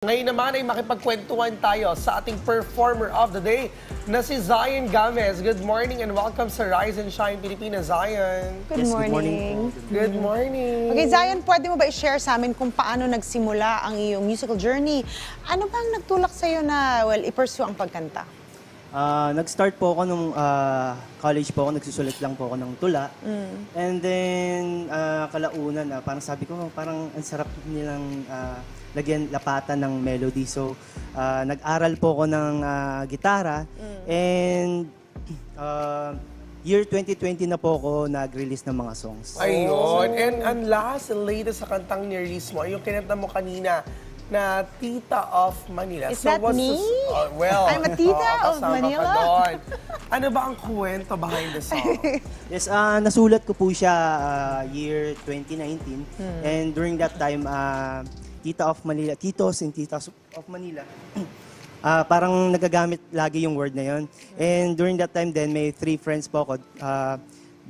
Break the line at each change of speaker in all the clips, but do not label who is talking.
Ngayon naman ay makipagkwentuhan tayo sa ating performer of the day na si Zion Gamez. Good morning and welcome sa Rise and Shine Pilipinas, Zion.
Good morning.
Good morning.
Okay, Zion, pwede mo ba i-share sa amin kung paano nagsimula ang iyong musical journey? Ano bang nagtulak sa'yo na, i-pursue ang pagkanta?
Nag-start po ako nung college po ako, nagsusulat lang po ako ng tula. And then, kalaunan, parang sabi ko, parang ang sarap nilang lagyan, lapatan ng melody. So, nag-aral po ako ng gitara. And year 2020 na po ako nag-release ng mga songs.
Ayun. And last and latest sa kantang ni-release mo, yung kinanta mo kanina, na Tita of Manila.
Is that me? I'm a Tita of Manila?
Ano ba ang kwento behind the song?
Yes, nasulat ko po siya year 2019. And during that time, Tita of Manila, Titos and Titas of Manila, parang nagagamit lagi yung word na yon. And during that time din, may 3 friends po ako.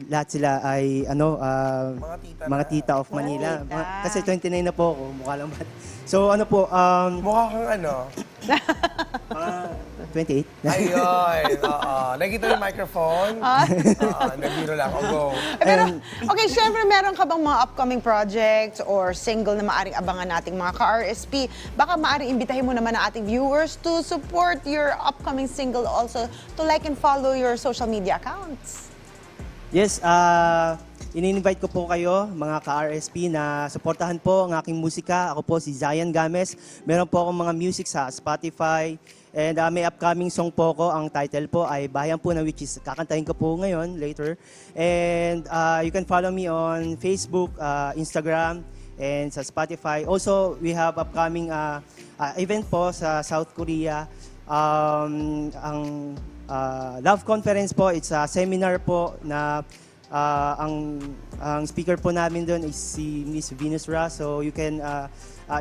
Lahat sila ay mga tita of Manila. Kasi 29 na po ako, mukha lang ba? So ano po,
Mukha kang ano?
mga 28.
Ayun, oo. Nakita yung microphone? Nagbiro lang. Go.
Pero, okay, syempre meron ka bang mga upcoming projects or single na maaring abangan nating mga ka-RSP? Baka maaring imbitahin mo naman ang ating viewers to support your upcoming single, also to like and follow your social media accounts.
Yes, ini-invite ko po kayo, mga ka-RSP, na supportahan po ang aking musika. Ako po si Zion Gamez. Meron po akong mga music sa Spotify. And may upcoming song po ko. Ang title po ay Bayan Punan, which is kakantahin ko po ngayon, later. And you can follow me on Facebook, Instagram, and sa Spotify. Also, we have upcoming event po sa South Korea. Ang Love Conference po, it's a seminar po na ang speaker po namin doon is si Miss Venus Ra. So you can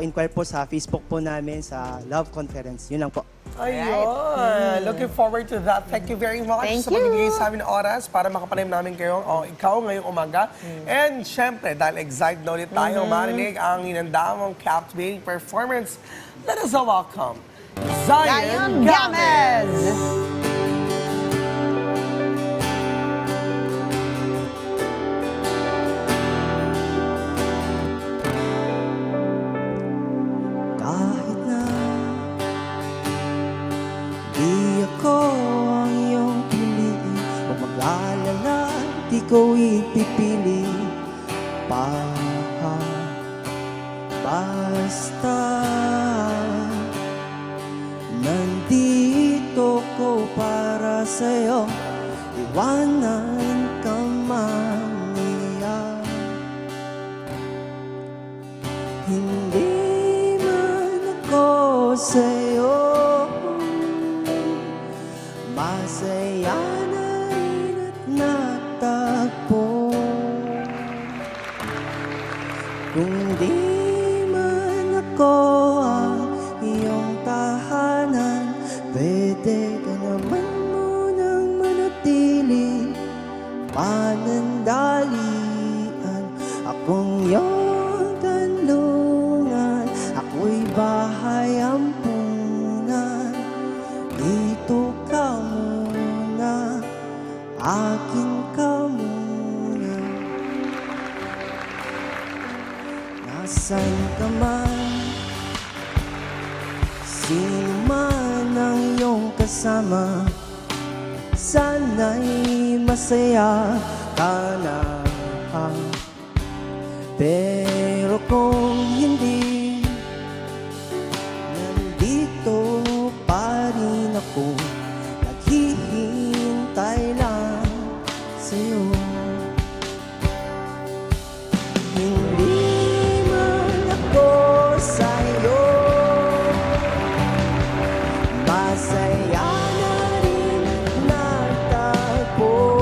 inquire po sa Facebook po namin sa Love Conference. Yun lang po.
Ayun. Looking forward to that. Thank you very much
Thank
sa
you.
pagbibigay sa amin ng oras para makapalim namin kayo, ikaw ngayong umaga. And syempre, dahil excited na ulit tayo marinig ang inandamang captivating performance, let us all welcome Zion
Zion
Gamez!
Gamez!
Kahit na di ako ang iyong piliin, huwag mag-alala, di ko ipipili pa. Basta nandito ko para sa'yo, iwanan ka man niya. Hindi man ako sa'yo, masaya na rin at natagpo. Kung di man ako ang iyong tahanan, pwede ka naman munang manatili panandalian. Akong iyong kanlungan, ako'y bahay ampunan. Dito ka muna, akin ka muna. Nasaan ka man, sino man ang iyong kasama, sana'y masaya ka na. Pero kung hindi, nandito pa rin ako, naghihintay lang sa'yo. Hindi man ako sa'yo, masaya na rin natagpo.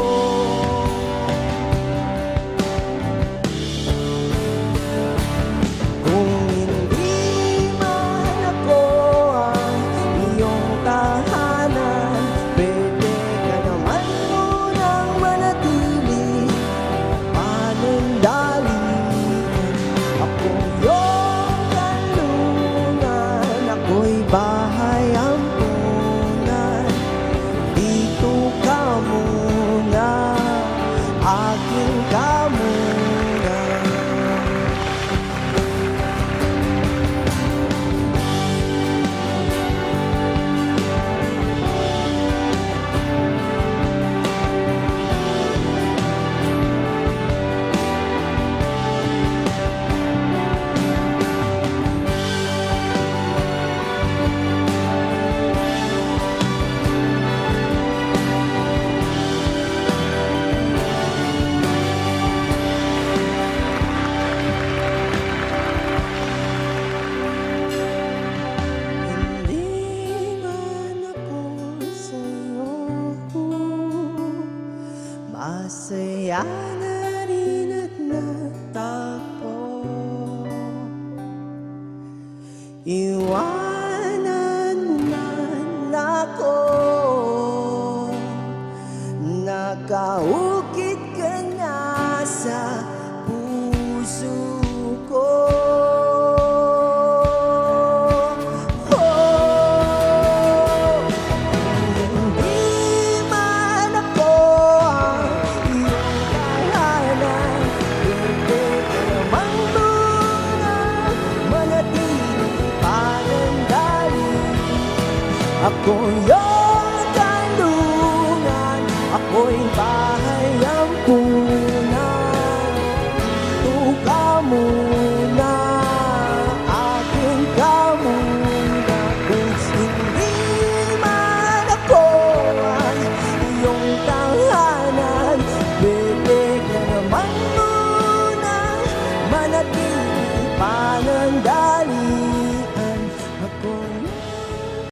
Kung hindi man ako ang iyong tahanan, wala na rin at natagpo. Iwanan mo man ako, nakaukit ka na sa puso ko. Hindi man ako ang iyong tahanan, hindi ka namang muna manatili panandali. Ako yun.